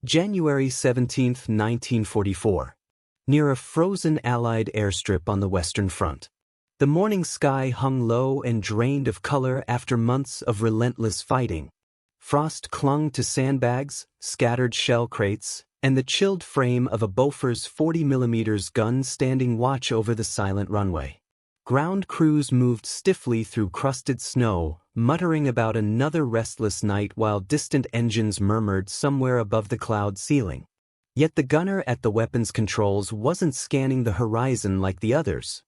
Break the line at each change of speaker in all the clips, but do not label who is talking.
January 17, 1944. Near a frozen Allied airstrip on the Western Front. The morning sky hung low and drained of color after months of relentless fighting. Frost clung to sandbags, scattered shell crates, and the chilled frame of a Bofors 40mm gun standing watch over the silent runway. Ground crews moved stiffly through crusted snow, muttering about another restless night while distant engines murmured somewhere above the cloud ceiling. Yet the gunner at the weapons controls wasn't scanning the horizon like the others.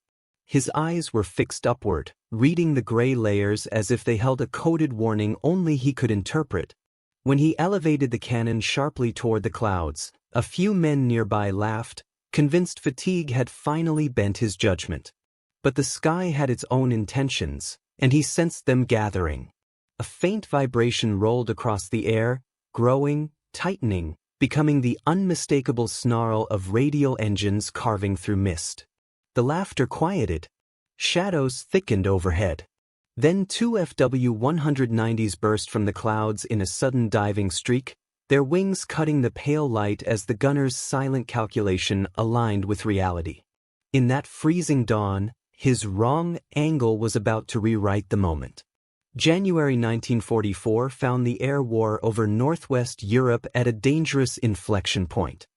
His eyes were fixed upward, reading the gray layers as if they held a coded warning only he could interpret. When he elevated the cannon sharply toward the clouds, a few men nearby laughed, convinced fatigue had finally bent his judgment. But the sky had its own intentions, and he sensed them gathering. A faint vibration rolled across the air, growing, tightening, becoming the unmistakable snarl of radial engines carving through mist. The laughter quieted. Shadows thickened overhead. Then two FW-190s burst from the clouds in a sudden diving streak, their wings cutting the pale light as the gunner's silent calculation aligned with reality. In that freezing dawn, his wrong angle was about to rewrite the moment. January 1944 found the air war over northwest Europe at a dangerous inflection point.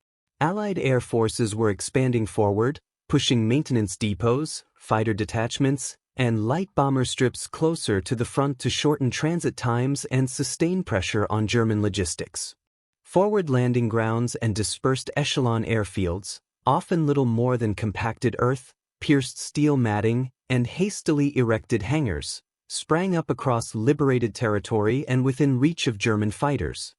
Allied air forces were expanding forward, pushing maintenance depots, fighter detachments, and light bomber strips closer to the front to shorten transit times and sustain pressure on German logistics. Forward landing grounds and dispersed echelon airfields, often little more than compacted earth, pierced steel matting, and hastily erected hangars, sprang up across liberated territory and within reach of German fighters.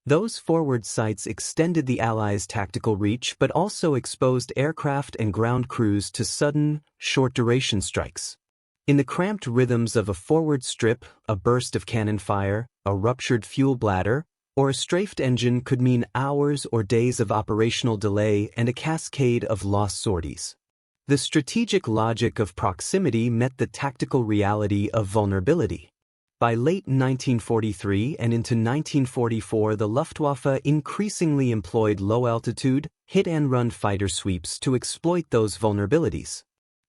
Those forward sites extended the Allies' tactical reach but also exposed aircraft and ground crews to sudden, short-duration strikes. In the cramped rhythms of a forward strip, a burst of cannon fire, a ruptured fuel bladder, or a strafed engine could mean hours or days of operational delay and a cascade of lost sorties. The strategic logic of proximity met the tactical reality of vulnerability. By late 1943 and into 1944, the Luftwaffe increasingly employed low-altitude, hit-and-run fighter sweeps to exploit those vulnerabilities.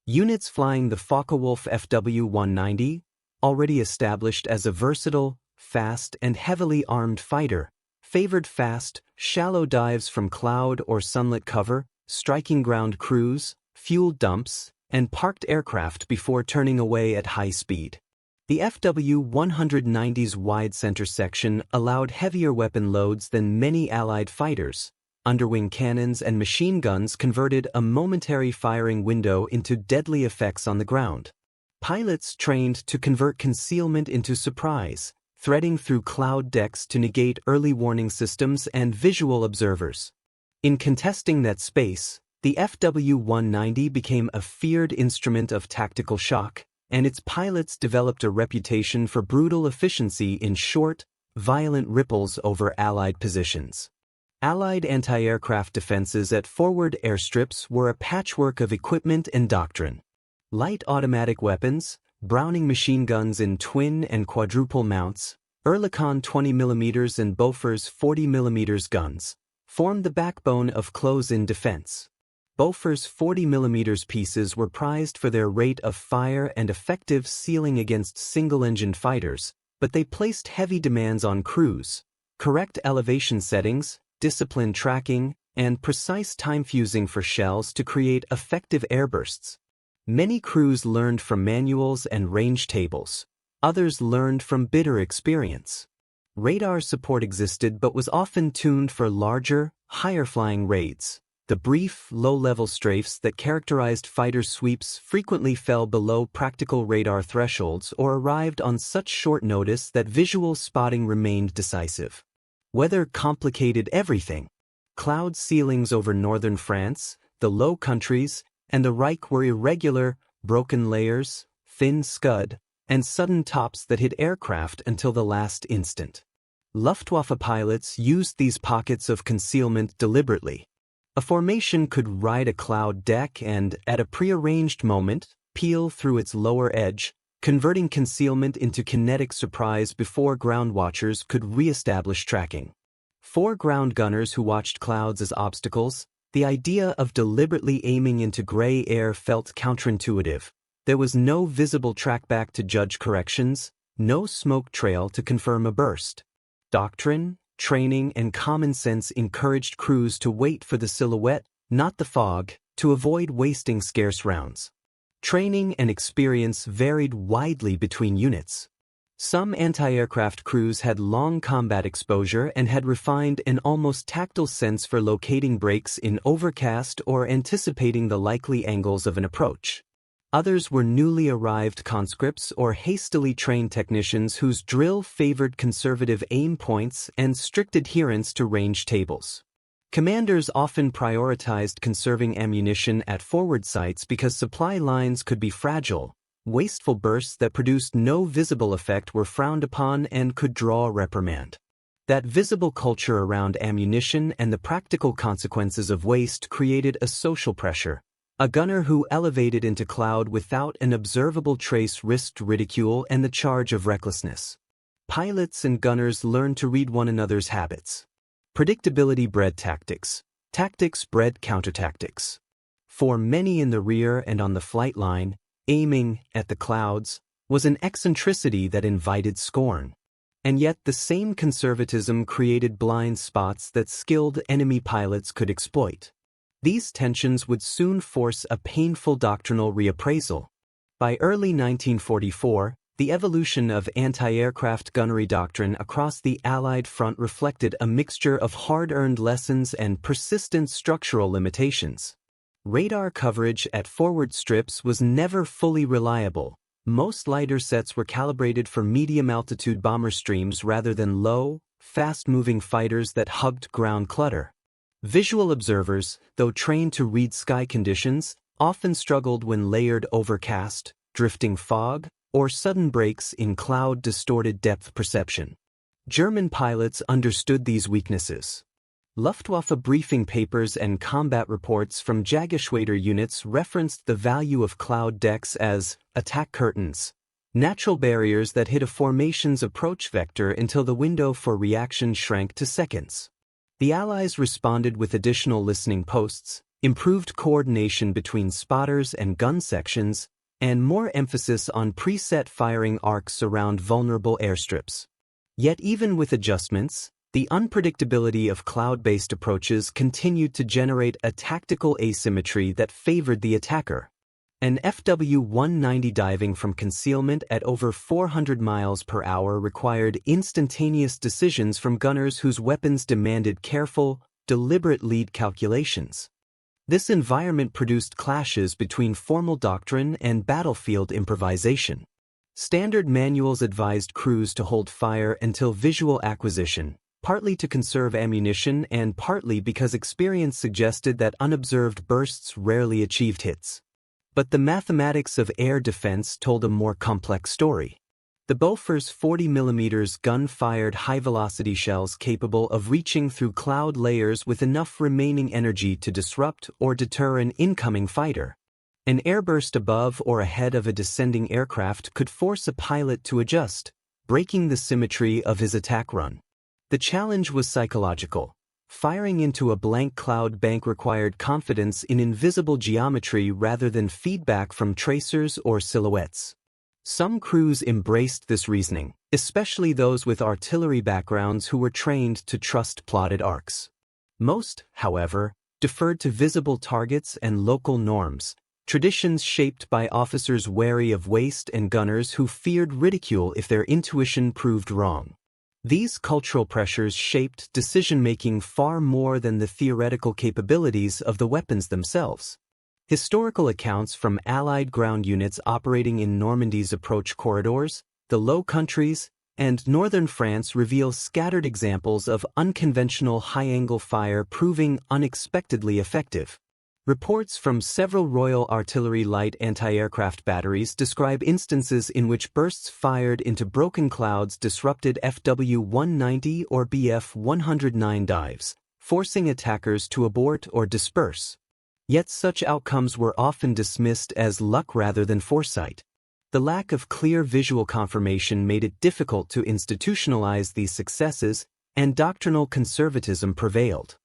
Units flying the Focke-Wulf FW-190, already established as a versatile, fast, and heavily armed fighter, favored fast, shallow dives from cloud or sunlit cover, striking ground crews, fuel dumps, and parked aircraft before turning away at high speed. The FW-190's wide center section allowed heavier weapon loads than many Allied fighters. Underwing cannons and machine guns converted a momentary firing window into deadly effects on the ground. Pilots trained to convert concealment into surprise, threading through cloud decks to negate early warning systems and visual observers. In contesting that space, the FW-190 became a feared instrument of tactical shock, and its pilots developed a reputation for brutal efficiency in short, violent ripples over Allied positions. Allied anti-aircraft defenses at forward airstrips were a patchwork of equipment and doctrine. Light automatic weapons, Browning machine guns in twin and quadruple mounts, Oerlikon 20mm and Bofors 40mm guns, formed the backbone of close-in defense. Bofors 40mm pieces were prized for their rate of fire and effective sealing against single-engine fighters, but they placed heavy demands on crews. Correct elevation settings, disciplined tracking, and precise time fusing for shells to create effective airbursts. Many crews learned from manuals and range tables. Others learned from bitter experience. Radar support existed but was often tuned for larger, higher-flying raids. The brief, low-level strafes that characterized fighter sweeps frequently fell below practical radar thresholds or arrived on such short notice that visual spotting remained decisive. Weather complicated everything. Cloud ceilings over northern France, the Low Countries, and the Reich were irregular, broken layers, thin scud, and sudden tops that hit aircraft until the last instant. Luftwaffe pilots used these pockets of concealment deliberately. A formation could ride a cloud deck and, at a prearranged moment, peel through its lower edge, converting concealment into kinetic surprise before ground watchers could re-establish tracking. For ground gunners who watched clouds as obstacles, the idea of deliberately aiming into gray air felt counterintuitive. There was no visible trackback to judge corrections, no smoke trail to confirm a burst. Doctrine, training, and common sense encouraged crews to wait for the silhouette, not the fog, to avoid wasting scarce rounds. Training and experience varied widely between units. Some anti-aircraft crews had long combat exposure and had refined an almost tactile sense for locating breaks in overcast or anticipating the likely angles of an approach. Others were newly arrived conscripts or hastily trained technicians whose drill favored conservative aim points and strict adherence to range tables. Commanders often prioritized conserving ammunition at forward sites because supply lines could be fragile. Wasteful bursts that produced no visible effect were frowned upon and could draw a reprimand. That visible culture around ammunition and the practical consequences of waste created a social pressure. A gunner who elevated into cloud without an observable trace risked ridicule and the charge of recklessness. Pilots and gunners learned to read one another's habits. Predictability bred tactics. Tactics bred countertactics. For many in the rear and on the flight line, aiming at the clouds was an eccentricity that invited scorn. And yet the same conservatism created blind spots that skilled enemy pilots could exploit. These tensions would soon force a painful doctrinal reappraisal. By early 1944, the evolution of anti-aircraft gunnery doctrine across the Allied front reflected a mixture of hard-earned lessons and persistent structural limitations. Radar coverage at forward strips was never fully reliable. Most lighter sets were calibrated for medium-altitude bomber streams rather than low, fast-moving fighters that hugged ground clutter. Visual observers, though trained to read sky conditions, often struggled when layered overcast, drifting fog, or sudden breaks in cloud-distorted depth perception. German pilots understood these weaknesses. Luftwaffe briefing papers and combat reports from Jagdgeschwader units referenced the value of cloud decks as attack curtains, natural barriers that hid a formation's approach vector until the window for reaction shrank to seconds. The Allies responded with additional listening posts, improved coordination between spotters and gun sections, and more emphasis on preset firing arcs around vulnerable airstrips. Yet even with adjustments, the unpredictability of cloud-based approaches continued to generate a tactical asymmetry that favored the attacker. An FW-190 diving from concealment at over 400 miles per hour required instantaneous decisions from gunners whose weapons demanded careful, deliberate lead calculations. This environment produced clashes between formal doctrine and battlefield improvisation. Standard manuals advised crews to hold fire until visual acquisition, partly to conserve ammunition and partly because experience suggested that unobserved bursts rarely achieved hits. But the mathematics of air defense told a more complex story. The Bofors 40mm gun-fired high-velocity shells capable of reaching through cloud layers with enough remaining energy to disrupt or deter an incoming fighter. An airburst above or ahead of a descending aircraft could force a pilot to adjust, breaking the symmetry of his attack run. The challenge was psychological. Firing into a blank cloud bank required confidence in invisible geometry rather than feedback from tracers or silhouettes. Some crews embraced this reasoning, especially those with artillery backgrounds who were trained to trust plotted arcs. Most, however, deferred to visible targets and local norms, traditions shaped by officers wary of waste and gunners who feared ridicule if their intuition proved wrong. These cultural pressures shaped decision-making far more than the theoretical capabilities of the weapons themselves. Historical accounts from Allied ground units operating in Normandy's approach corridors, the Low Countries, and northern France reveal scattered examples of unconventional high-angle fire proving unexpectedly effective. Reports from several Royal Artillery light anti-aircraft batteries describe instances in which bursts fired into broken clouds disrupted FW-190 or Bf-109 dives, forcing attackers to abort or disperse. Yet such outcomes were often dismissed as luck rather than foresight. The lack of clear visual confirmation made it difficult to institutionalize these successes, and doctrinal conservatism prevailed.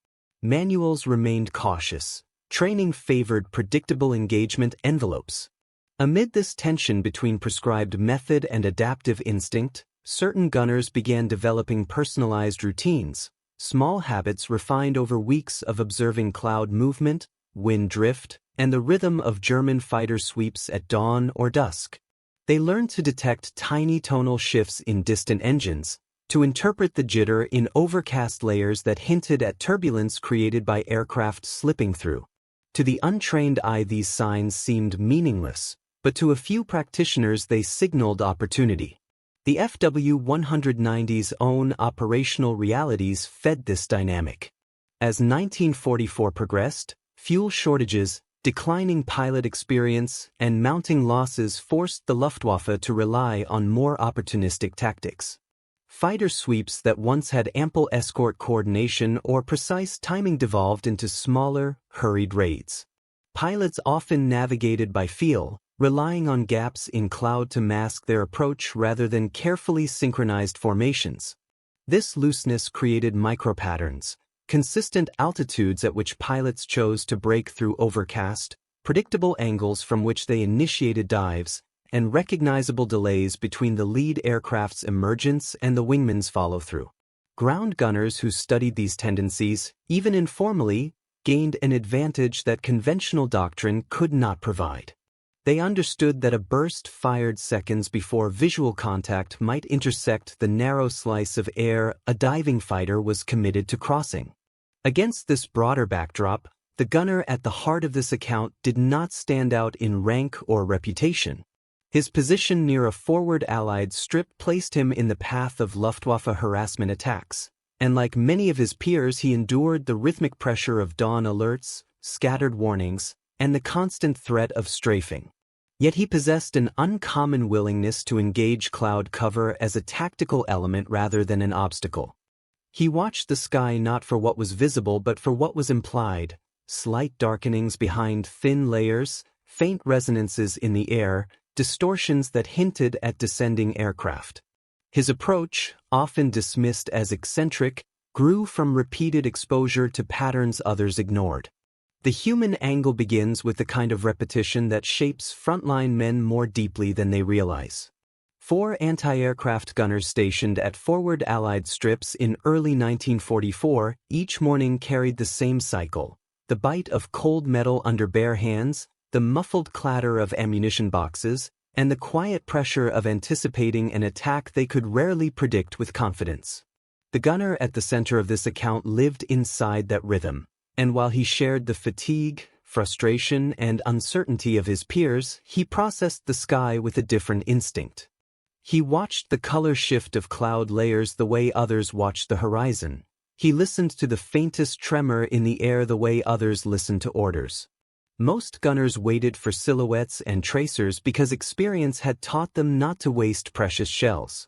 Manuals remained cautious. Training favored predictable engagement envelopes. Amid this tension between prescribed method and adaptive instinct, certain gunners began developing personalized routines, small habits refined over weeks of observing cloud movement, wind drift, and the rhythm of German fighter sweeps at dawn or dusk. They learned to detect tiny tonal shifts in distant engines, to interpret the jitter in overcast layers that hinted at turbulence created by aircraft slipping through. To the untrained eye, these signs seemed meaningless, but to a few practitioners they signaled opportunity. The FW-190's own operational realities fed this dynamic. As 1944 progressed, fuel shortages, declining pilot experience, and mounting losses forced the Luftwaffe to rely on more opportunistic tactics. Fighter sweeps that once had ample escort coordination or precise timing devolved into smaller, hurried raids. Pilots often navigated by feel, relying on gaps in cloud to mask their approach rather than carefully synchronized formations. This looseness created micropatterns, consistent altitudes at which pilots chose to break through overcast, predictable angles from which they initiated dives, and recognizable delays between the lead aircraft's emergence and the wingman's follow-through. Ground gunners who studied these tendencies, even informally, gained an advantage that conventional doctrine could not provide. They understood that a burst fired seconds before visual contact might intersect the narrow slice of air a diving fighter was committed to crossing. Against this broader backdrop, the gunner at the heart of this account did not stand out in rank or reputation. His position near a forward Allied strip placed him in the path of Luftwaffe harassment attacks, and like many of his peers he endured the rhythmic pressure of dawn alerts, scattered warnings, and the constant threat of strafing. Yet he possessed an uncommon willingness to engage cloud cover as a tactical element rather than an obstacle. He watched the sky not for what was visible but for what was implied, slight darkenings behind thin layers, faint resonances in the air, distortions that hinted at descending aircraft. His approach, often dismissed as eccentric, grew from repeated exposure to patterns others ignored. The human angle begins with the kind of repetition that shapes frontline men more deeply than they realize. 4 anti-aircraft gunners stationed at forward Allied strips in early 1944 each morning carried the same cycle: the bite of cold metal under bare hands, the muffled clatter of ammunition boxes, and the quiet pressure of anticipating an attack they could rarely predict with confidence. The gunner at the center of this account lived inside that rhythm, and while he shared the fatigue, frustration, and uncertainty of his peers, he processed the sky with a different instinct. He watched the color shift of cloud layers the way others watched the horizon. He listened to the faintest tremor in the air the way others listened to orders. Most gunners waited for silhouettes and tracers because experience had taught them not to waste precious shells.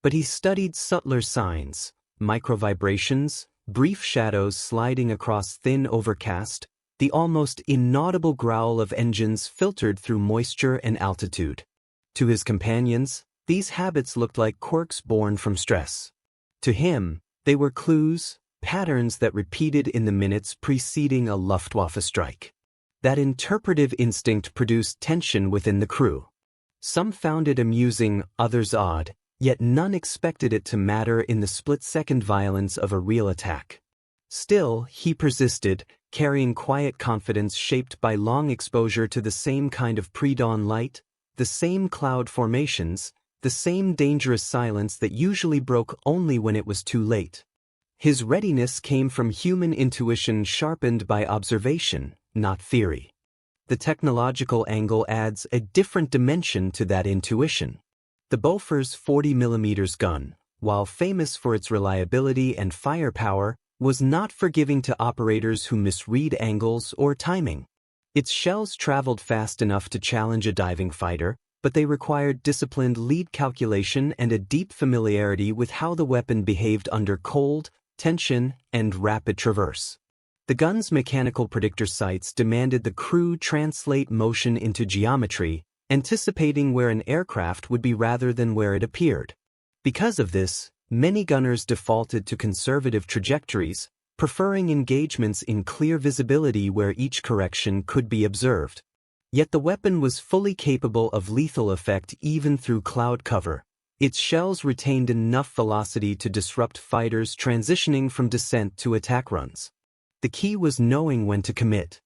But he studied subtler signs, microvibrations, brief shadows sliding across thin overcast, the almost inaudible growl of engines filtered through moisture and altitude. To his companions, these habits looked like quirks born from stress. To him, they were clues, patterns that repeated in the minutes preceding a Luftwaffe strike. That interpretive instinct produced tension within the crew. Some found it amusing, others odd, yet none expected it to matter in the split-second violence of a real attack. Still, he persisted, carrying quiet confidence shaped by long exposure to the same kind of pre-dawn light, the same cloud formations, the same dangerous silence that usually broke only when it was too late. His readiness came from human intuition sharpened by observation, not theory. The technological angle adds a different dimension to that intuition. The Bofors 40mm gun, while famous for its reliability and firepower, was not forgiving to operators who misread angles or timing. Its shells traveled fast enough to challenge a diving fighter, but they required disciplined lead calculation and a deep familiarity with how the weapon behaved under cold, tension, and rapid traverse. The gun's mechanical predictor sights demanded the crew translate motion into geometry, anticipating where an aircraft would be rather than where it appeared. Because of this, Many gunners defaulted to conservative trajectories, preferring engagements in clear visibility where each correction could be observed. Yet the weapon was fully capable of lethal effect even through cloud cover. Its shells retained enough velocity to disrupt fighters transitioning from descent to attack runs. The key was knowing when to commit.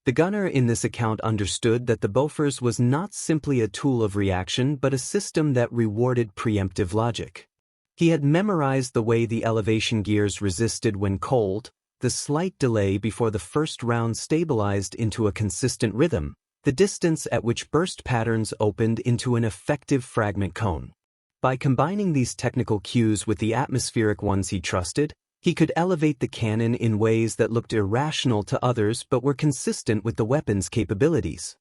The gunner in this account understood that the Bofors was not simply a tool of reaction but a system that rewarded preemptive logic. He had memorized the way the elevation gears resisted when cold, the slight delay before the first round stabilized into a consistent rhythm, the distance at which burst patterns opened into an effective fragment cone. By combining these technical cues with the atmospheric ones he trusted, he could elevate the cannon in ways that looked irrational to others but were consistent with the weapon's capabilities.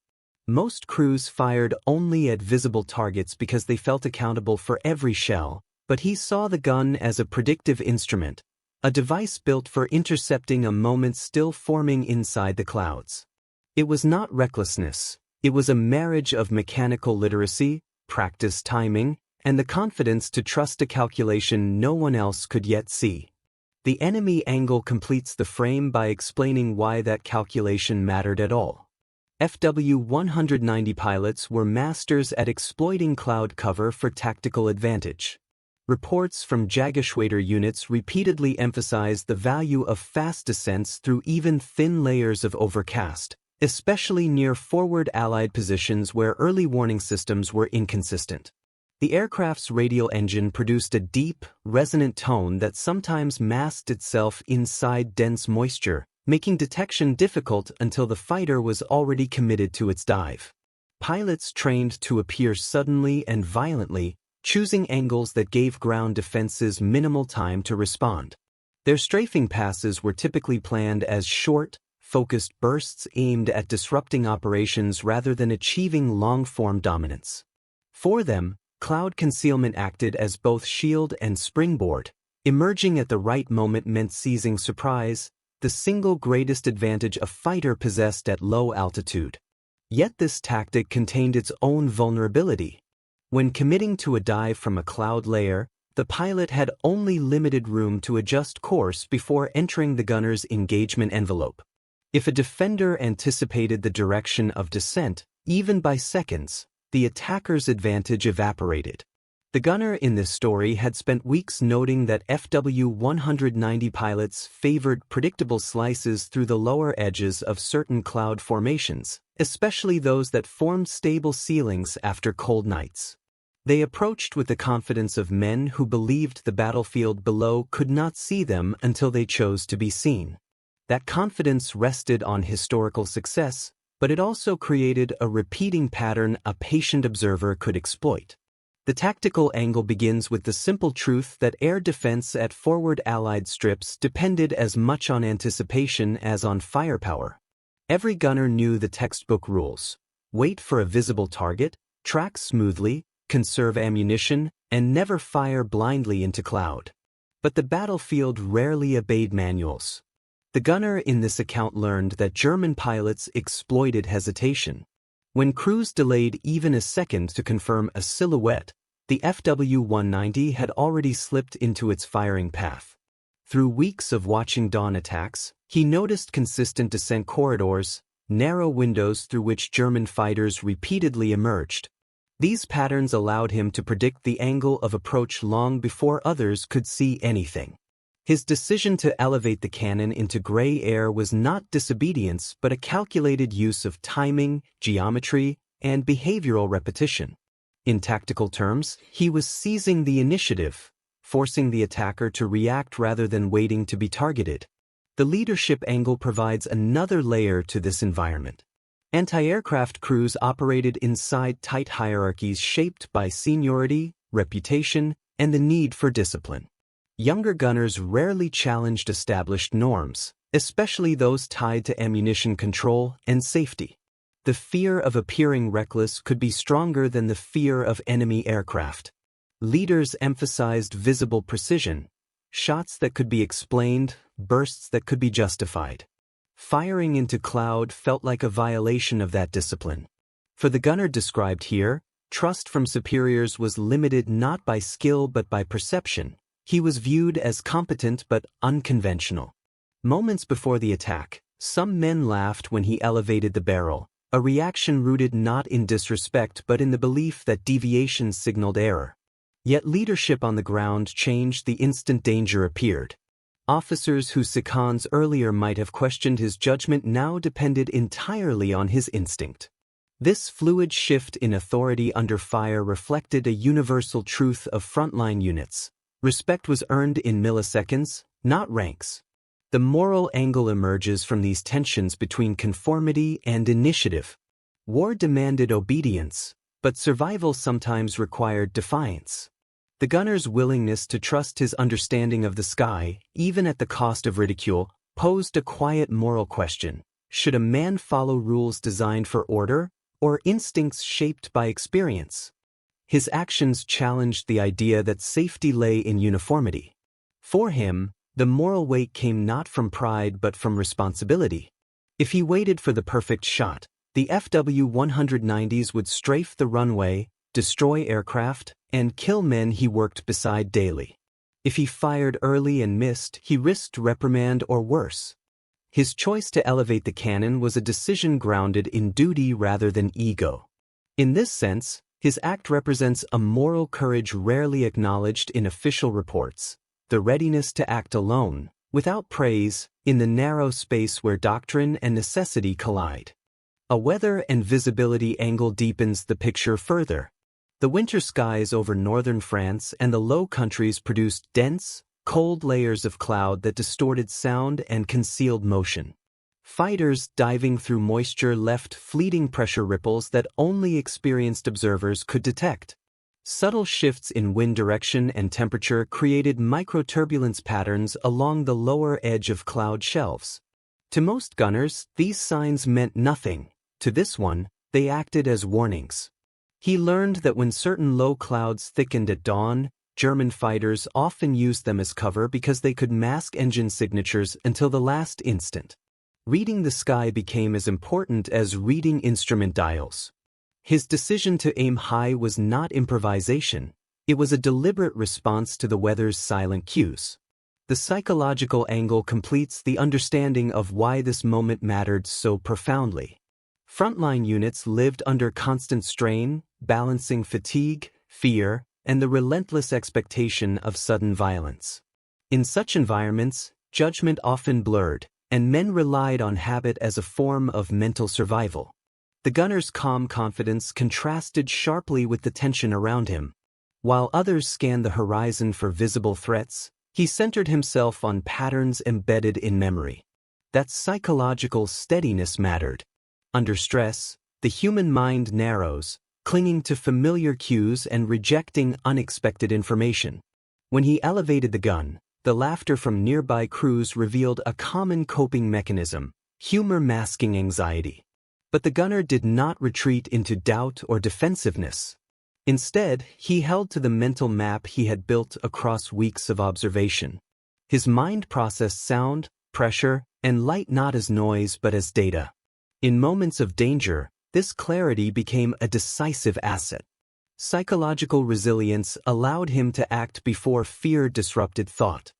Most crews fired only at visible targets because they felt accountable for every shell, but he saw the gun as a predictive instrument, a device built for intercepting a moment still forming inside the clouds. It was not recklessness, it was a marriage of mechanical literacy, practice timing, and the confidence to trust a calculation no one else could yet see. The enemy angle completes the frame by explaining why that calculation mattered at all. FW-190 pilots were masters at exploiting cloud cover for tactical advantage. Reports from Jägerschwader units repeatedly emphasized the value of fast descents through even thin layers of overcast, especially near forward Allied positions where early warning systems were inconsistent. The aircraft's radial engine produced a deep, resonant tone that sometimes masked itself inside dense moisture, making detection difficult until the fighter was already committed to its dive. Pilots trained to appear suddenly and violently, choosing angles that gave ground defenses minimal time to respond. Their strafing passes were typically planned as short, focused bursts aimed at disrupting operations rather than achieving long-form dominance. For them, cloud concealment acted as both shield and springboard. Emerging at the right moment meant seizing surprise, the single greatest advantage a fighter possessed at low altitude. Yet this tactic contained its own vulnerability. When committing to a dive from a cloud layer, the pilot had only limited room to adjust course before entering the gunner's engagement envelope. If a defender anticipated the direction of descent, even by seconds, the attacker's advantage evaporated. The gunner in this story had spent weeks noting that FW-190 pilots favored predictable slices through the lower edges of certain cloud formations, especially those that formed stable ceilings after cold nights. They approached with the confidence of men who believed the battlefield below could not see them until they chose to be seen. That confidence rested on historical success, but it also created a repeating pattern a patient observer could exploit. The tactical angle begins with the simple truth that air defense at forward Allied strips depended as much on anticipation as on firepower. Every gunner knew the textbook rules: wait for a visible target, track smoothly, conserve ammunition, and never fire blindly into cloud. But the battlefield rarely obeyed manuals. The gunner in this account learned that German pilots exploited hesitation. When crews delayed even a second to confirm a silhouette, the FW-190 had already slipped into its firing path. Through weeks of watching dawn attacks, he noticed consistent descent corridors, narrow windows through which German fighters repeatedly emerged. These patterns allowed him to predict the angle of approach long before others could see anything. His decision to elevate the cannon into gray air was not disobedience but a calculated use of timing, geometry, and behavioral repetition. In tactical terms, he was seizing the initiative, forcing the attacker to react rather than waiting to be targeted. The leadership angle provides another layer to this environment. Anti-aircraft crews operated inside tight hierarchies shaped by seniority, reputation, and the need for discipline. Younger gunners rarely challenged established norms, especially those tied to ammunition control and safety. The fear of appearing reckless could be stronger than the fear of enemy aircraft. Leaders emphasized visible precision, shots that could be explained, bursts that could be justified. Firing into cloud felt like a violation of that discipline. For the gunner described here, trust from superiors was limited not by skill but by perception. He was viewed as competent but unconventional. Moments before the attack, some men laughed when he elevated the barrel, a reaction rooted not in disrespect but in the belief that deviation signaled error. Yet leadership on the ground changed the instant danger appeared. Officers whose seconds earlier might have questioned his judgment now depended entirely on his instinct. This fluid shift in authority under fire reflected a universal truth of frontline units. Respect was earned in milliseconds, not ranks. The moral angle emerges from these tensions between conformity and initiative. War demanded obedience, but survival sometimes required defiance. The gunner's willingness to trust his understanding of the sky, even at the cost of ridicule, posed a quiet moral question. Should a man follow rules designed for order, or instincts shaped by experience? His actions challenged the idea that safety lay in uniformity. For him, the moral weight came not from pride but from responsibility. If he waited for the perfect shot, the FW-190s would strafe the runway, destroy aircraft, and kill men he worked beside daily. If he fired early and missed, he risked reprimand or worse. His choice to elevate the cannon was a decision grounded in duty rather than ego. In this sense, his act represents a moral courage rarely acknowledged in official reports, the readiness to act alone, without praise, in the narrow space where doctrine and necessity collide. A weather and visibility angle deepens the picture further. The winter skies over northern France and the Low Countries produced dense, cold layers of cloud that distorted sound and concealed motion. Fighters diving through moisture left fleeting pressure ripples that only experienced observers could detect. Subtle shifts in wind direction and temperature created microturbulence patterns along the lower edge of cloud shelves. To most gunners, these signs meant nothing. To this one, they acted as warnings. He learned that when certain low clouds thickened at dawn, German fighters often used them as cover because they could mask engine signatures until the last instant. Reading the sky became as important as reading instrument dials. His decision to aim high was not improvisation, it was a deliberate response to the weather's silent cues. The psychological angle completes the understanding of why this moment mattered so profoundly. Frontline units lived under constant strain, balancing fatigue, fear, and the relentless expectation of sudden violence. In such environments, judgment often blurred, and men relied on habit as a form of mental survival. The gunner's calm confidence contrasted sharply with the tension around him. While others scanned the horizon for visible threats, he centered himself on patterns embedded in memory. That psychological steadiness mattered. Under stress, the human mind narrows, clinging to familiar cues and rejecting unexpected information. When he elevated the gun, the laughter from nearby crews revealed a common coping mechanism, humor masking anxiety. But the gunner did not retreat into doubt or defensiveness. Instead, he held to the mental map he had built across weeks of observation. His mind processed sound, pressure, and light not as noise but as data. In moments of danger, this clarity became a decisive asset. Psychological resilience allowed him to act before fear disrupted thought.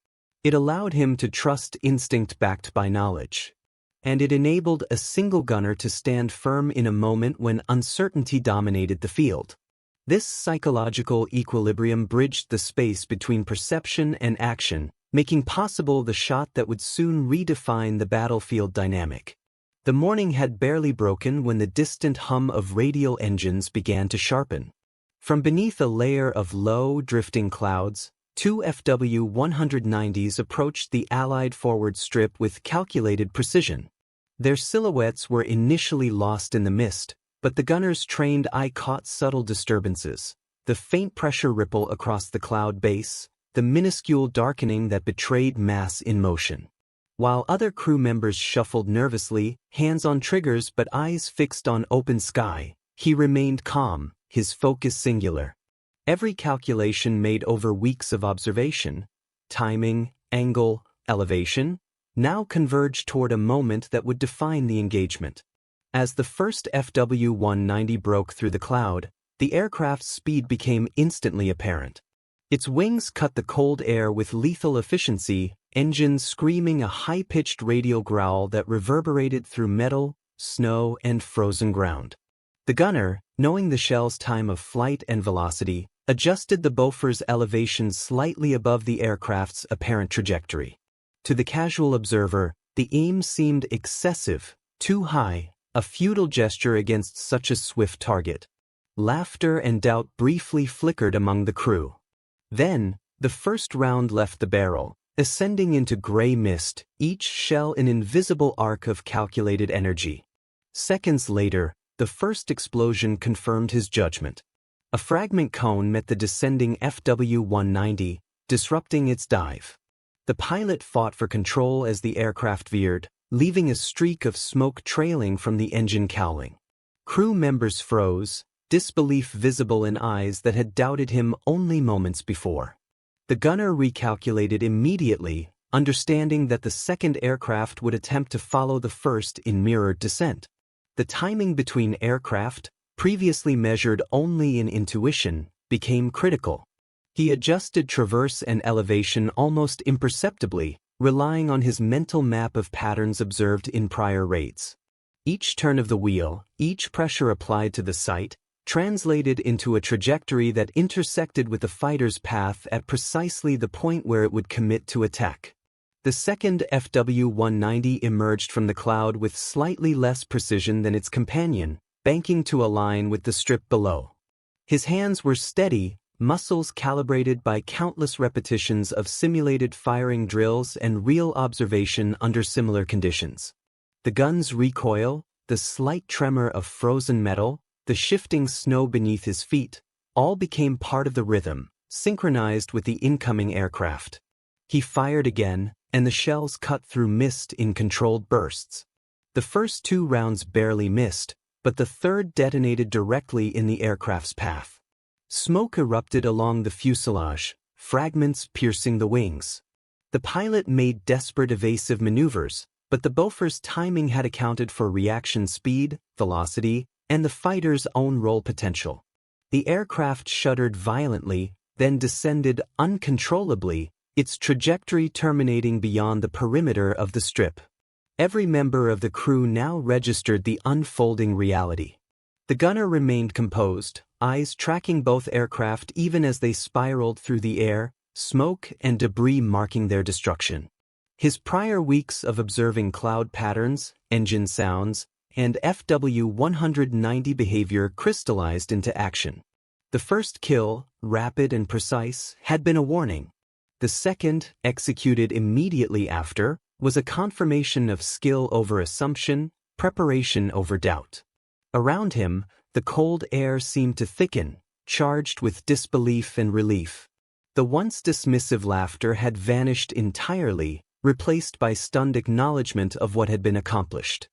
It allowed him to trust instinct backed by knowledge. And it enabled a single gunner to stand firm in a moment when uncertainty dominated the field. This psychological equilibrium bridged the space between perception and action, making possible the shot that would soon redefine the battlefield dynamic. The morning had barely broken when the distant hum of radial engines began to sharpen. From beneath a layer of low, drifting clouds, two FW-190s approached the Allied forward strip with calculated precision. Their silhouettes were initially lost in the mist, but the gunner's trained eye caught subtle disturbances, the faint pressure ripple across the cloud base, the minuscule darkening that betrayed mass in motion. While other crew members shuffled nervously, hands on triggers but eyes fixed on open sky, he remained calm, his focus singular. Every calculation made over weeks of observation, timing, angle, elevation, now converged toward a moment that would define the engagement. As the first FW-190 broke through the cloud, the aircraft's speed became instantly apparent. Its wings cut the cold air with lethal efficiency, engines screaming a high-pitched radial growl that reverberated through metal, snow, and frozen ground. The gunner, knowing the shell's time of flight and velocity, adjusted the Bofors elevation slightly above the aircraft's apparent trajectory. To the casual observer, the aim seemed excessive, too high, a futile gesture against such a swift target. Laughter and doubt briefly flickered among the crew. Then, the first round left the barrel, ascending into gray mist, each shell an invisible arc of calculated energy. Seconds later, the first explosion confirmed his judgment. A fragment cone met the descending FW-190, disrupting its dive. The pilot fought for control as the aircraft veered, leaving a streak of smoke trailing from the engine cowling. Crew members froze, disbelief visible in eyes that had doubted him only moments before. The gunner recalculated immediately, understanding that the second aircraft would attempt to follow the first in mirrored descent. The timing between aircraft, previously measured only in intuition, became critical. He adjusted traverse and elevation almost imperceptibly, relying on his mental map of patterns observed in prior raids. Each turn of the wheel, each pressure applied to the site, translated into a trajectory that intersected with the fighter's path at precisely the point where it would commit to attack. The second FW-190 emerged from the cloud with slightly less precision than its companion, banking to align with the strip below. His hands were steady, muscles calibrated by countless repetitions of simulated firing drills and real observation under similar conditions. The gun's recoil, the slight tremor of frozen metal, the shifting snow beneath his feet, all became part of the rhythm, synchronized with the incoming aircraft. He fired again, and the shells cut through mist in controlled bursts. The first two rounds barely missed, but the third detonated directly in the aircraft's path. Smoke erupted along the fuselage, fragments piercing the wings. The pilot made desperate evasive maneuvers, but the Bofors timing had accounted for reaction speed, velocity, and the fighter's own roll potential. The aircraft shuddered violently, then descended uncontrollably, its trajectory terminating beyond the perimeter of the strip. Every member of the crew now registered the unfolding reality. The gunner remained composed, eyes tracking both aircraft even as they spiraled through the air, smoke and debris marking their destruction. His prior weeks of observing cloud patterns, engine sounds, and FW-190 behavior crystallized into action. The first kill, rapid and precise, had been a warning. The second, executed immediately after, was a confirmation of skill over assumption, preparation over doubt. Around him, the cold air seemed to thicken, charged with disbelief and relief. The once dismissive laughter had vanished entirely, replaced by stunned acknowledgement of what had been accomplished.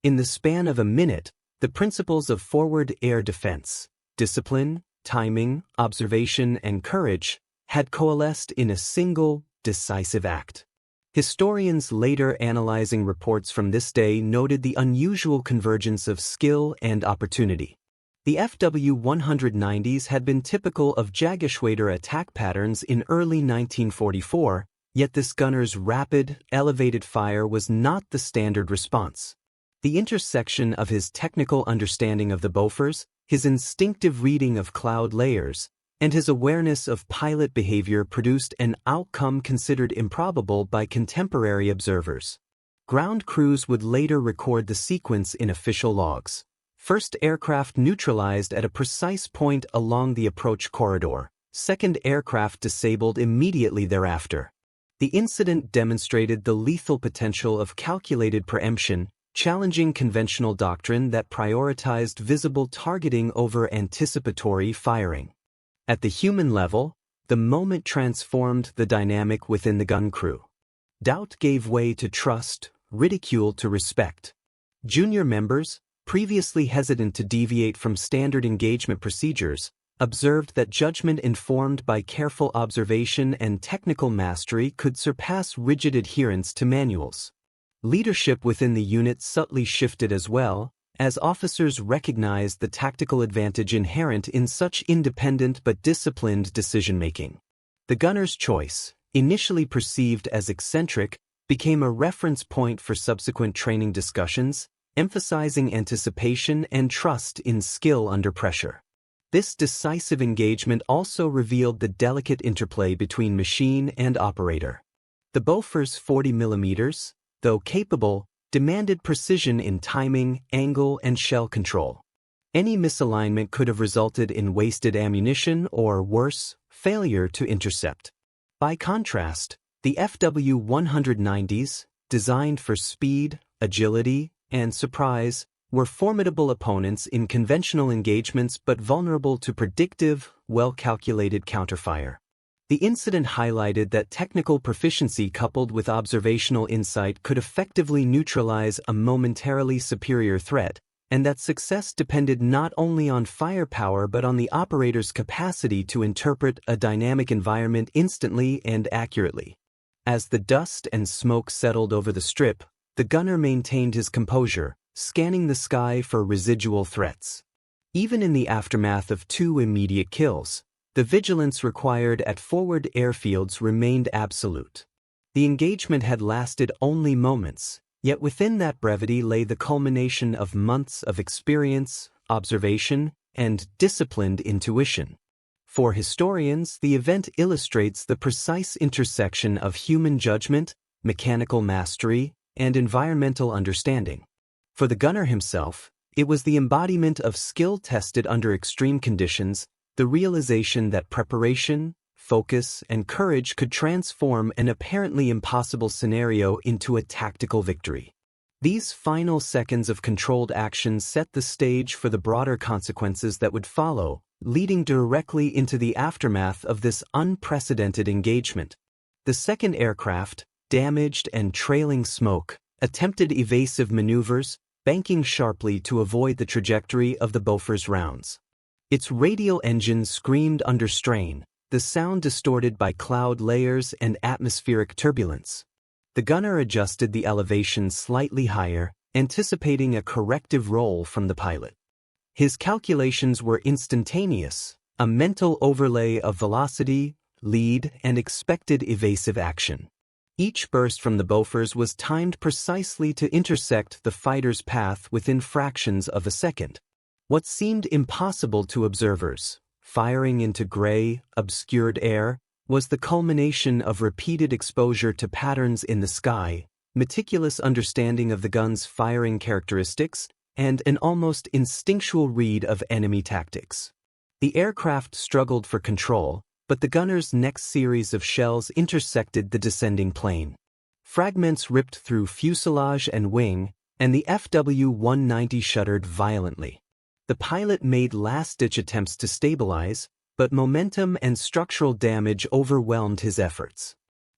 In the span of a minute, the principles of forward air defense, discipline, timing, observation, and courage had coalesced in a single, decisive act. Historians later analyzing reports from this day noted the unusual convergence of skill and opportunity. The FW-190s had been typical of Jageschwader attack patterns in early 1944, yet this gunner's rapid, elevated fire was not the standard response. The intersection of his technical understanding of the Bofors, his instinctive reading of cloud layers, and his awareness of pilot behavior produced an outcome considered improbable by contemporary observers. Ground crews would later record the sequence in official logs. First aircraft neutralized at a precise point along the approach corridor, second aircraft disabled immediately thereafter. The incident demonstrated the lethal potential of calculated preemption, challenging conventional doctrine that prioritized visible targeting over anticipatory firing. At the human level, the moment transformed the dynamic within the gun crew. Doubt gave way to trust, ridicule to respect. Junior members, previously hesitant to deviate from standard engagement procedures, observed that judgment informed by careful observation and technical mastery could surpass rigid adherence to manuals. Leadership within the unit subtly shifted as well, as officers recognized the tactical advantage inherent in such independent but disciplined decision-making. The gunner's choice, initially perceived as eccentric, became a reference point for subsequent training discussions, emphasizing anticipation and trust in skill under pressure. This decisive engagement also revealed the delicate interplay between machine and operator. The Bofors 40mm, though capable, demanded precision in timing, angle, and shell control. Any misalignment could have resulted in wasted ammunition or, worse, failure to intercept. By contrast, the FW-190s, designed for speed, agility, and surprise, were formidable opponents in conventional engagements but vulnerable to predictive, well-calculated counterfire. The incident highlighted that technical proficiency coupled with observational insight could effectively neutralize a momentarily superior threat, and that success depended not only on firepower but on the operator's capacity to interpret a dynamic environment instantly and accurately. As the dust and smoke settled over the strip, the gunner maintained his composure, scanning the sky for residual threats. Even in the aftermath of 2 immediate kills, the vigilance required at forward airfields remained absolute. The engagement had lasted only moments, yet within that brevity lay the culmination of months of experience, observation, and disciplined intuition. For historians, the event illustrates the precise intersection of human judgment, mechanical mastery, and environmental understanding. For the gunner himself, it was the embodiment of skill tested under extreme conditions, the realization that preparation, focus, and courage could transform an apparently impossible scenario into a tactical victory. These final seconds of controlled action set the stage for the broader consequences that would follow, leading directly into the aftermath of this unprecedented engagement. The second aircraft, damaged and trailing smoke, attempted evasive maneuvers, banking sharply to avoid the trajectory of the Bofors rounds. Its radial engine screamed under strain, the sound distorted by cloud layers and atmospheric turbulence. The gunner adjusted the elevation slightly higher, anticipating a corrective roll from the pilot. His calculations were instantaneous, a mental overlay of velocity, lead, and expected evasive action. Each burst from the Bofors was timed precisely to intersect the fighter's path within fractions of a second. What seemed impossible to observers, firing into gray, obscured air, was the culmination of repeated exposure to patterns in the sky, meticulous understanding of the gun's firing characteristics, and an almost instinctual read of enemy tactics. The aircraft struggled for control, but the gunner's next series of shells intersected the descending plane. Fragments ripped through fuselage and wing, and the FW-190 shuddered violently. The pilot made last-ditch attempts to stabilize, but momentum and structural damage overwhelmed his efforts.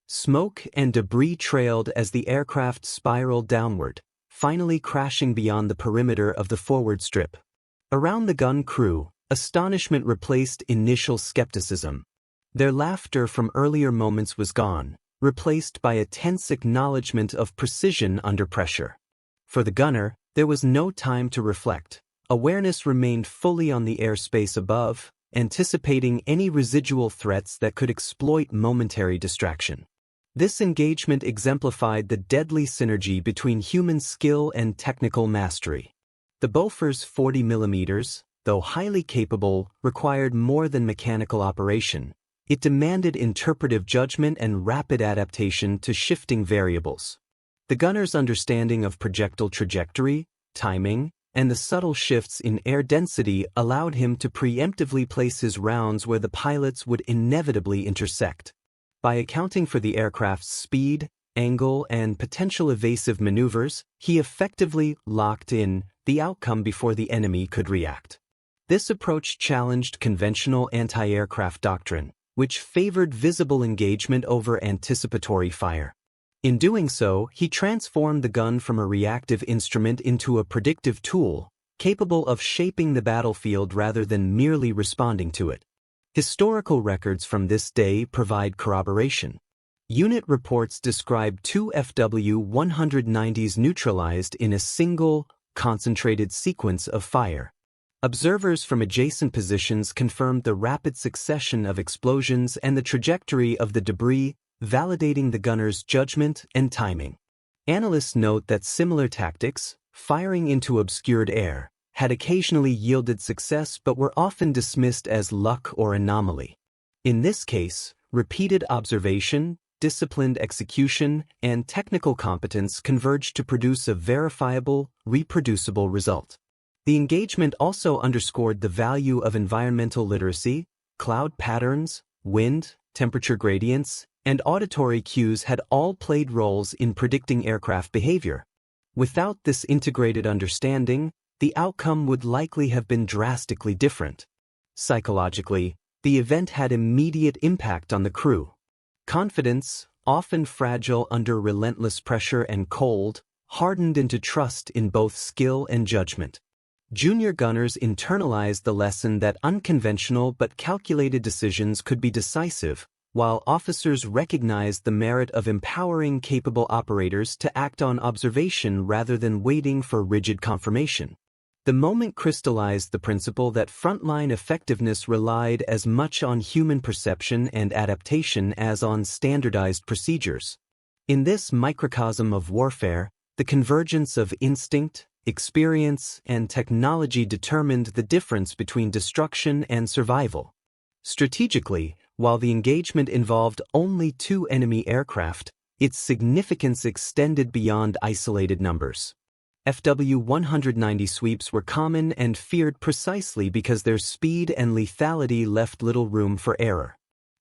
Smoke and debris trailed as the aircraft spiraled downward, finally crashing beyond the perimeter of the forward strip. Around the gun crew, astonishment replaced initial skepticism. Their laughter from earlier moments was gone, replaced by a tense acknowledgement of precision under pressure. For the gunner, there was no time to reflect. Awareness remained fully on the airspace above, anticipating any residual threats that could exploit momentary distraction. This engagement exemplified the deadly synergy between human skill and technical mastery. The Bofors 40mm, though highly capable, required more than mechanical operation. It demanded interpretive judgment and rapid adaptation to shifting variables. The gunner's understanding of projectile trajectory, timing, and the subtle shifts in air density allowed him to preemptively place his rounds where the pilots would inevitably intersect. By accounting for the aircraft's speed, angle, and potential evasive maneuvers, he effectively locked in the outcome before the enemy could react. This approach challenged conventional anti-aircraft doctrine, which favored visible engagement over anticipatory fire. In doing so, he transformed the gun from a reactive instrument into a predictive tool, capable of shaping the battlefield rather than merely responding to it. Historical records from this day provide corroboration. Unit reports describe 2 FW-190s neutralized in a single, concentrated sequence of fire. Observers from adjacent positions confirmed the rapid succession of explosions and the trajectory of the debris, validating the gunner's judgment and timing. Analysts note that similar tactics, firing into obscured air, had occasionally yielded success but were often dismissed as luck or anomaly. In this case, repeated observation, disciplined execution, and technical competence converged to produce a verifiable, reproducible result. The engagement also underscored the value of environmental literacy. Cloud patterns, wind, temperature gradients, and auditory cues had all played roles in predicting aircraft behavior. Without this integrated understanding, the outcome would likely have been drastically different. Psychologically, the event had immediate impact on the crew. Confidence, often fragile under relentless pressure and cold, hardened into trust in both skill and judgment. Junior gunners internalized the lesson that unconventional but calculated decisions could be decisive, while officers recognized the merit of empowering capable operators to act on observation rather than waiting for rigid confirmation. The moment crystallized the principle that frontline effectiveness relied as much on human perception and adaptation as on standardized procedures. In this microcosm of warfare, the convergence of instinct, experience, and technology determined the difference between destruction and survival. Strategically, while the engagement involved only 2 enemy aircraft, its significance extended beyond isolated numbers. FW-190 sweeps were common and feared precisely because their speed and lethality left little room for error.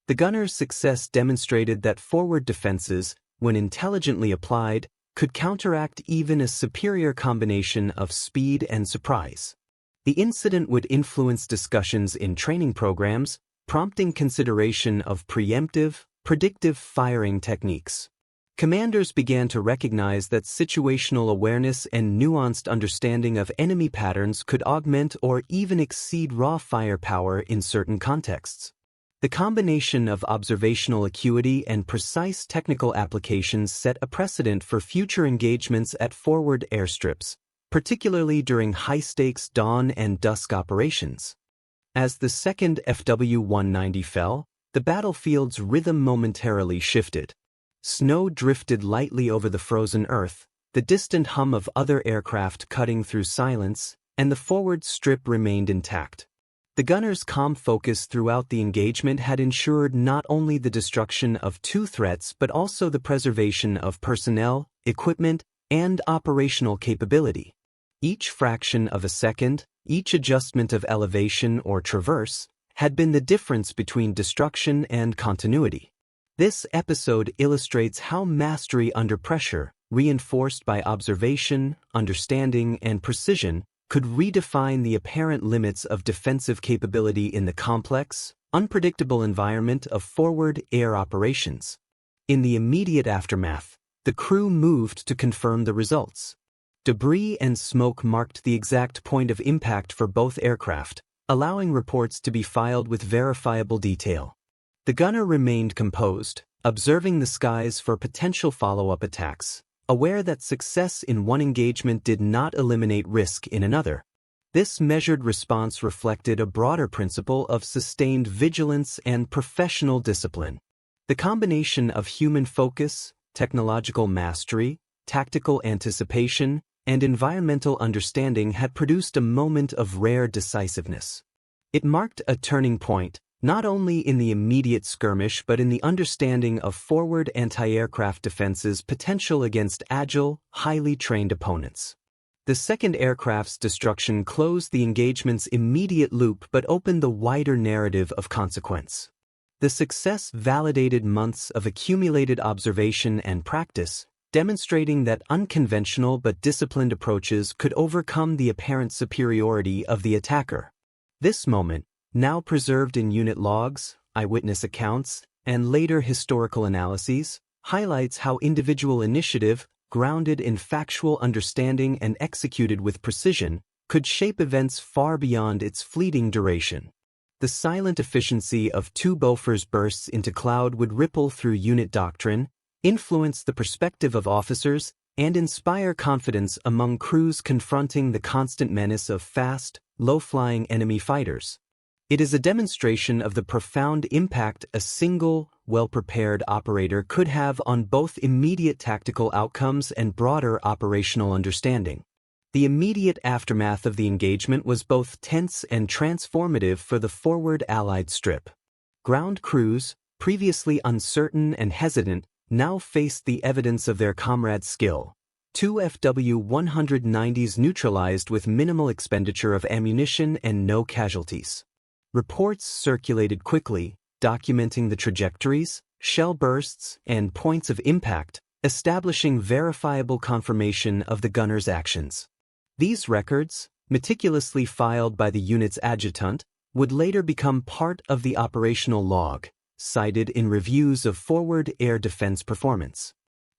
The gunner's success demonstrated that forward defenses, when intelligently applied, could counteract even a superior combination of speed and surprise. The incident would influence discussions in training programs, prompting consideration of preemptive, predictive firing techniques. Commanders began to recognize that situational awareness and nuanced understanding of enemy patterns could augment or even exceed raw firepower in certain contexts. The combination of observational acuity and precise technical applications set a precedent for future engagements at forward airstrips, particularly during high-stakes dawn and dusk operations. As the second FW-190 fell, the battlefield's rhythm momentarily shifted. Snow drifted lightly over the frozen earth, the distant hum of other aircraft cutting through silence, and the forward strip remained intact. The gunner's calm focus throughout the engagement had ensured not only the destruction of 2 threats but also the preservation of personnel, equipment, and operational capability. Each fraction of a second, each adjustment of elevation or traverse, had been the difference between destruction and continuity. This episode illustrates how mastery under pressure, reinforced by observation, understanding, and precision, could redefine the apparent limits of defensive capability in the complex, unpredictable environment of forward air operations. In the immediate aftermath, the crew moved to confirm the results. Debris and smoke marked the exact point of impact for both aircraft, allowing reports to be filed with verifiable detail. The gunner remained composed, observing the skies for potential follow-up attacks, aware that success in one engagement did not eliminate risk in another. This measured response reflected a broader principle of sustained vigilance and professional discipline. The combination of human focus, technological mastery, tactical anticipation, and environmental understanding had produced a moment of rare decisiveness. It marked a turning point, not only in the immediate skirmish but in the understanding of forward anti-aircraft defense's potential against agile, highly trained opponents. The second aircraft's destruction closed the engagement's immediate loop but opened the wider narrative of consequence. The success validated months of accumulated observation and practice, demonstrating that unconventional but disciplined approaches could overcome the apparent superiority of the attacker. This moment, now preserved in unit logs, eyewitness accounts, and later historical analyses, highlights how individual initiative, grounded in factual understanding and executed with precision, could shape events far beyond its fleeting duration. The silent efficiency of 2 Bofors bursts into cloud would ripple through unit doctrine, influence the perspective of officers, and inspire confidence among crews confronting the constant menace of fast, low-flying enemy fighters. It is a demonstration of the profound impact a single, well-prepared operator could have on both immediate tactical outcomes and broader operational understanding. The immediate aftermath of the engagement was both tense and transformative for the forward Allied strip. Ground crews, previously uncertain and hesitant, now faced the evidence of their comrades' skill. 2 FW-190s neutralized with minimal expenditure of ammunition and no casualties. Reports circulated quickly, documenting the trajectories, shell bursts, and points of impact, establishing verifiable confirmation of the gunner's actions. These records, meticulously filed by the unit's adjutant, would later become part of the operational log, cited in reviews of forward air defense performance.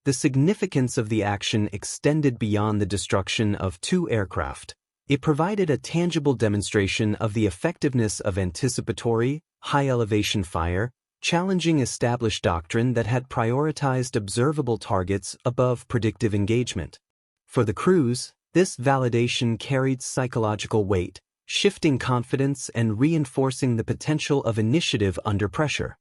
The significance of the action extended beyond the destruction of 2 aircraft. It provided a tangible demonstration of the effectiveness of anticipatory, high-elevation fire, challenging established doctrine that had prioritized observable targets above predictive engagement. For the crews, this validation carried psychological weight, shifting confidence and reinforcing the potential of initiative under pressure.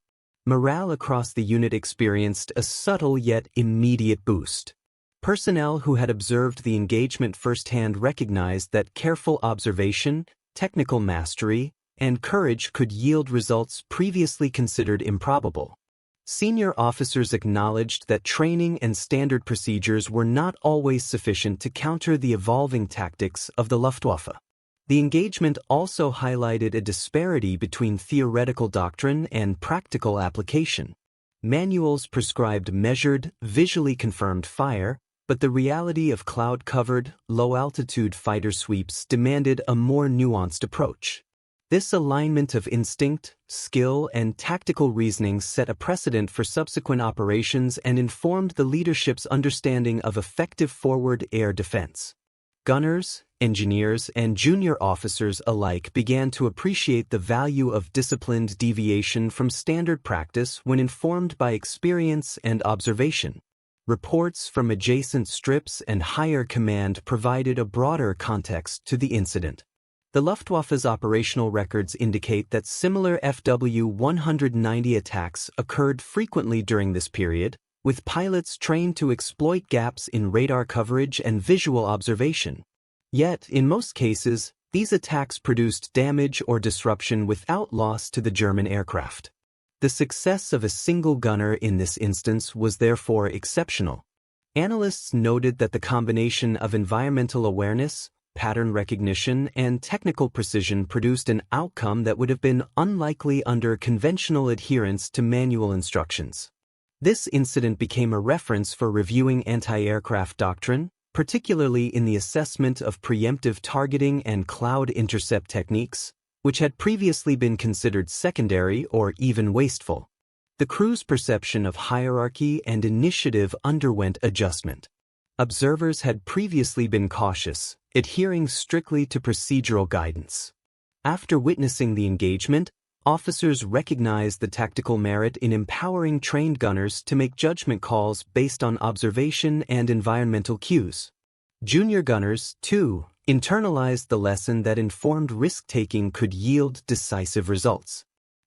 Morale across the unit experienced a subtle yet immediate boost. Personnel who had observed the engagement firsthand recognized that careful observation, technical mastery, and courage could yield results previously considered improbable. Senior officers acknowledged that training and standard procedures were not always sufficient to counter the evolving tactics of the Luftwaffe. The engagement also highlighted a disparity between theoretical doctrine and practical application. Manuals prescribed measured, visually confirmed fire, but the reality of cloud-covered, low-altitude fighter sweeps demanded a more nuanced approach. This alignment of instinct, skill, and tactical reasoning set a precedent for subsequent operations and informed the leadership's understanding of effective forward air defense. Gunners, engineers, and junior officers alike began to appreciate the value of disciplined deviation from standard practice when informed by experience and observation. Reports from adjacent strips and higher command provided a broader context to the incident. The Luftwaffe's operational records indicate that similar FW-190 attacks occurred frequently during this period, with pilots trained to exploit gaps in radar coverage and visual observation. Yet, in most cases, these attacks produced damage or disruption without loss to the German aircraft. The success of a single gunner in this instance was therefore exceptional. Analysts noted that the combination of environmental awareness, pattern recognition, and technical precision produced an outcome that would have been unlikely under conventional adherence to manual instructions. This incident became a reference for reviewing anti-aircraft doctrine, particularly in the assessment of preemptive targeting and cloud intercept techniques, which had previously been considered secondary or even wasteful. The crew's perception of hierarchy and initiative underwent adjustment. Observers had previously been cautious, adhering strictly to procedural guidance. After witnessing the engagement, officers recognized the tactical merit in empowering trained gunners to make judgment calls based on observation and environmental cues. Junior gunners, too, internalized the lesson that informed risk-taking could yield decisive results.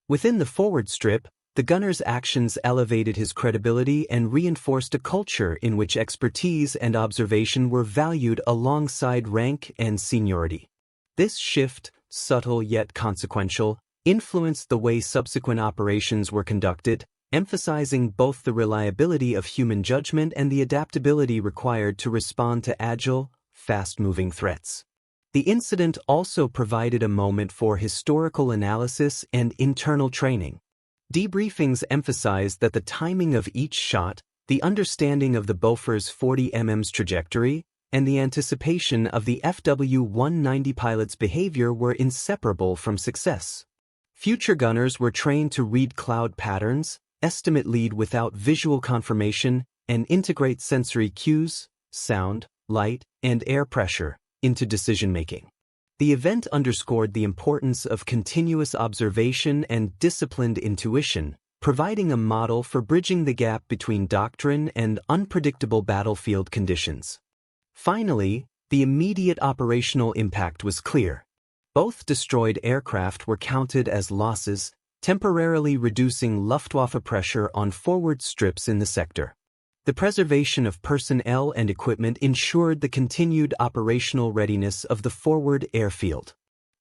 Within the forward strip, the gunner's actions elevated his credibility and reinforced a culture in which expertise and observation were valued alongside rank and seniority. This shift, subtle yet consequential, influenced the way subsequent operations were conducted, emphasizing both the reliability of human judgment and the adaptability required to respond to agile, fast-moving threats. The incident also provided a moment for historical analysis and internal training. Debriefings emphasized that the timing of each shot, the understanding of the Bofors 40mm's trajectory, and the anticipation of the FW-190 pilot's behavior were inseparable from success. Future gunners were trained to read cloud patterns, estimate lead without visual confirmation, and integrate sensory cues, sound, light, and air pressure, into decision-making. The event underscored the importance of continuous observation and disciplined intuition, providing a model for bridging the gap between doctrine and unpredictable battlefield conditions. Finally, the immediate operational impact was clear. Both destroyed aircraft were counted as losses, temporarily reducing Luftwaffe pressure on forward strips in the sector. The preservation of personnel and equipment ensured the continued operational readiness of the forward airfield.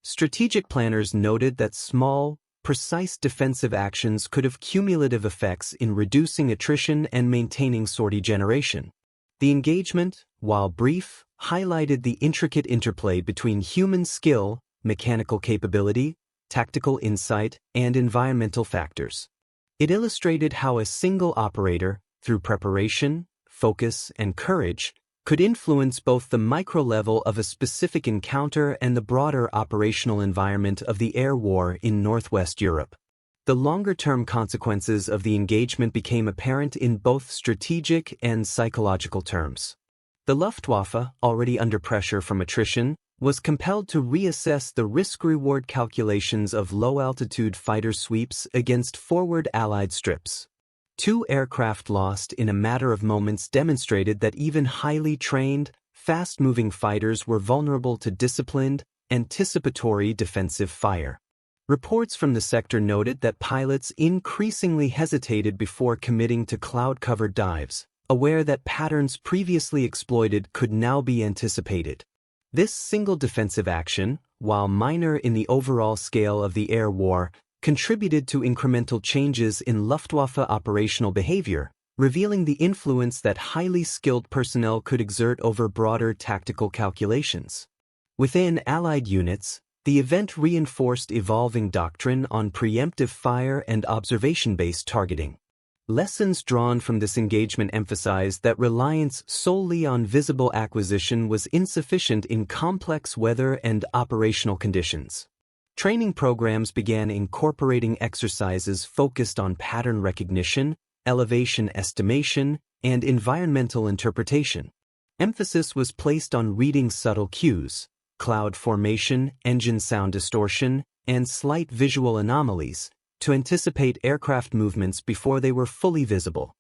Strategic planners noted that small, precise defensive actions could have cumulative effects in reducing attrition and maintaining sortie generation. The engagement, while brief, highlighted the intricate interplay between human skill, mechanical capability, tactical insight, and environmental factors. It illustrated how a single operator, through preparation, focus, and courage, could influence both the micro-level of a specific encounter and the broader operational environment of the air war in Northwest Europe. The longer-term consequences of the engagement became apparent in both strategic and psychological terms. The Luftwaffe, already under pressure from attrition, was compelled to reassess the risk-reward calculations of low-altitude fighter sweeps against forward Allied strips. 2 aircraft lost in a matter of moments demonstrated that even highly trained, fast-moving fighters were vulnerable to disciplined, anticipatory defensive fire. Reports from the sector noted that pilots increasingly hesitated before committing to cloud-covered dives, aware that patterns previously exploited could now be anticipated. This single defensive action, while minor in the overall scale of the air war, contributed to incremental changes in Luftwaffe operational behavior, revealing the influence that highly skilled personnel could exert over broader tactical calculations. Within Allied units, the event reinforced evolving doctrine on preemptive fire and observation-based targeting. Lessons drawn from this engagement emphasized that reliance solely on visible acquisition was insufficient in complex weather and operational conditions. Training programs began incorporating exercises focused on pattern recognition, elevation estimation, and environmental interpretation. Emphasis was placed on reading subtle cues, cloud formation, engine sound distortion, and slight visual anomalies, to anticipate aircraft movements before they were fully visible.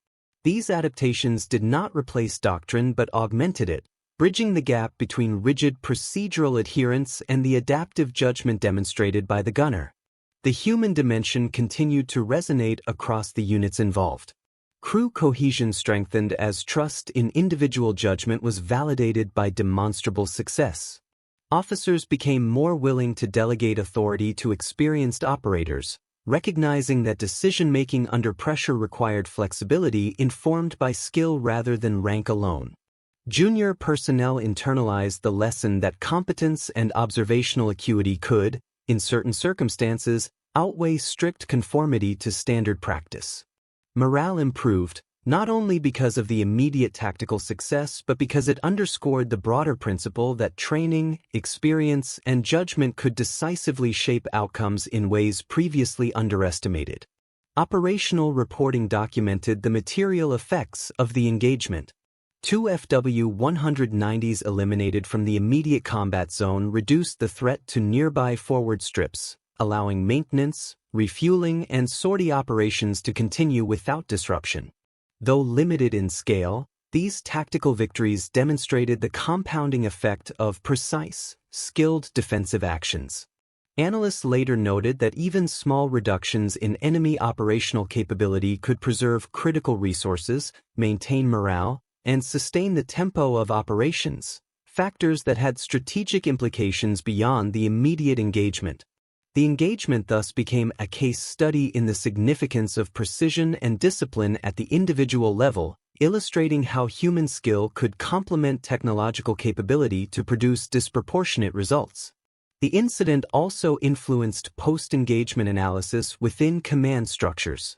These adaptations did not replace doctrine but augmented it, bridging the gap between rigid procedural adherence and the adaptive judgment demonstrated by the gunner. The human dimension continued to resonate across the units involved. Crew cohesion strengthened as trust in individual judgment was validated by demonstrable success. Officers became more willing to delegate authority to experienced operators, recognizing that decision-making under pressure required flexibility informed by skill rather than rank alone. Junior personnel internalized the lesson that competence and observational acuity could, in certain circumstances, outweigh strict conformity to standard practice. Morale improved, not only because of the immediate tactical success but because it underscored the broader principle that training, experience, and judgment could decisively shape outcomes in ways previously underestimated. Operational reporting documented the material effects of the engagement. 2 FW-190s eliminated from the immediate combat zone reduced the threat to nearby forward strips, allowing maintenance, refueling, and sortie operations to continue without disruption. Though limited in scale, these tactical victories demonstrated the compounding effect of precise, skilled defensive actions. Analysts later noted that even small reductions in enemy operational capability could preserve critical resources, maintain morale, and sustain the tempo of operations, factors that had strategic implications beyond the immediate engagement. The engagement thus became a case study in the significance of precision and discipline at the individual level, illustrating how human skill could complement technological capability to produce disproportionate results. The incident also influenced post-engagement analysis within command structures.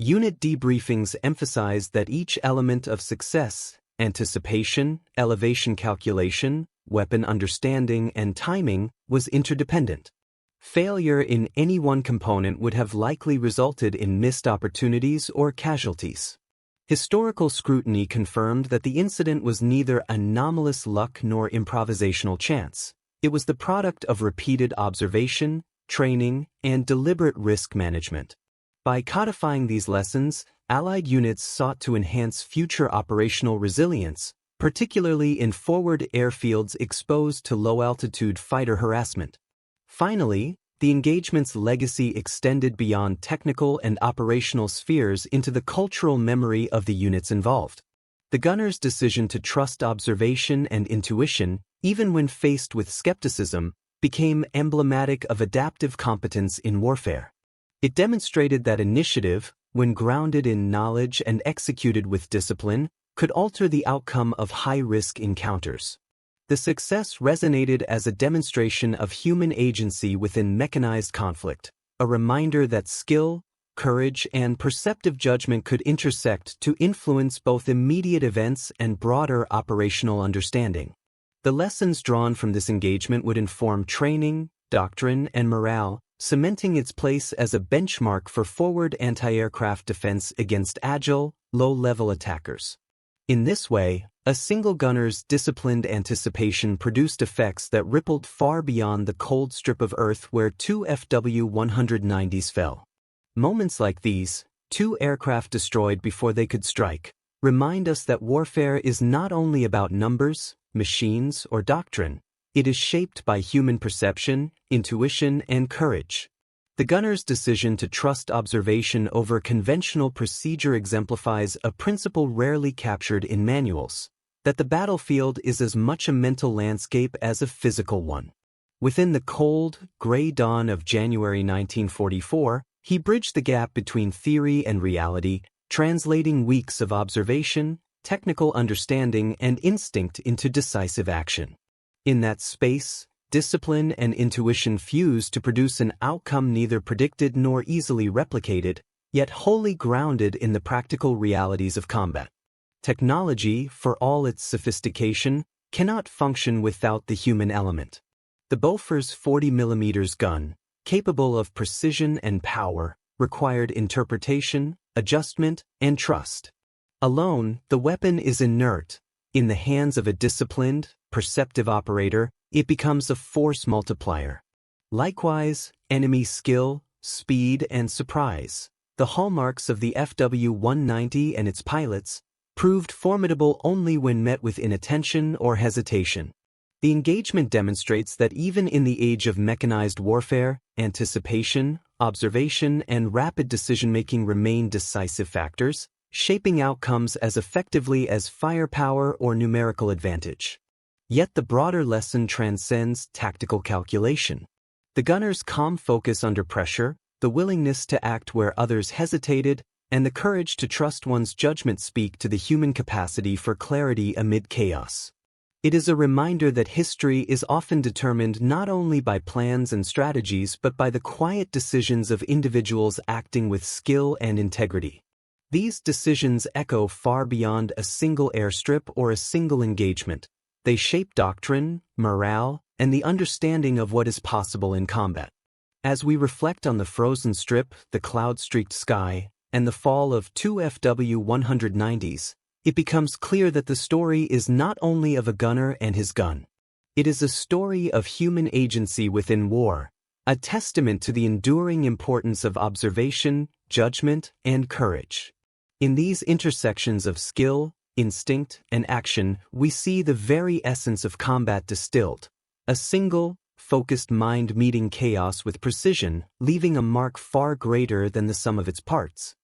Unit debriefings emphasized that each element of success, anticipation, elevation calculation, weapon understanding, and timing, was interdependent. Failure in any one component would have likely resulted in missed opportunities or casualties. Historical scrutiny confirmed that the incident was neither anomalous luck nor improvisational chance. It was the product of repeated observation, training, and deliberate risk management. By codifying these lessons, Allied units sought to enhance future operational resilience, particularly in forward airfields exposed to low-altitude fighter harassment. Finally, the engagement's legacy extended beyond technical and operational spheres into the cultural memory of the units involved. The gunners' decision to trust observation and intuition, even when faced with skepticism, became emblematic of adaptive competence in warfare. It demonstrated that initiative, when grounded in knowledge and executed with discipline, could alter the outcome of high-risk encounters. The success resonated as a demonstration of human agency within mechanized conflict, a reminder that skill, courage, and perceptive judgment could intersect to influence both immediate events and broader operational understanding. The lessons drawn from this engagement would inform training, doctrine, and morale, cementing its place as a benchmark for forward anti-aircraft defense against agile, low-level attackers. In this way, a single gunner's disciplined anticipation produced effects that rippled far beyond the cold strip of Earth where two FW-190s fell. Moments like these, two aircraft destroyed before they could strike, remind us that warfare is not only about numbers, machines, or doctrine. It is shaped by human perception, intuition, and courage. The gunner's decision to trust observation over conventional procedure exemplifies a principle rarely captured in manuals, that the battlefield is as much a mental landscape as a physical one. Within the cold, gray dawn of January 1944, he bridged the gap between theory and reality, translating weeks of observation, technical understanding, and instinct into decisive action. In that space, discipline and intuition fused to produce an outcome neither predicted nor easily replicated, yet wholly grounded in the practical realities of combat. Technology, for all its sophistication, cannot function without the human element. The Bofors 40mm gun, capable of precision and power, required interpretation, adjustment, and trust. Alone, the weapon is inert. In the hands of a disciplined, perceptive operator, it becomes a force multiplier. Likewise, enemy skill, speed, and surprise, the hallmarks of the FW-190 and its pilots, proved formidable only when met with inattention or hesitation. The engagement demonstrates that even in the age of mechanized warfare, anticipation, observation, and rapid decision-making remain decisive factors, shaping outcomes as effectively as firepower or numerical advantage. Yet the broader lesson transcends tactical calculation. The gunner's calm focus under pressure, the willingness to act where others hesitated, and the courage to trust one's judgment speak to the human capacity for clarity amid chaos. It is a reminder that history is often determined not only by plans and strategies but by the quiet decisions of individuals acting with skill and integrity. These decisions echo far beyond a single airstrip or a single engagement. They shape doctrine, morale, and the understanding of what is possible in combat. As we reflect on the frozen strip, the cloud-streaked sky, and the fall of two FW-190s, it becomes clear that the story is not only of a gunner and his gun. It is a story of human agency within war, a testament to the enduring importance of observation, judgment, and courage. In these intersections of skill, instinct, and action, we see the very essence of combat distilled. A single, focused mind meeting chaos with precision, leaving a mark far greater than the sum of its parts.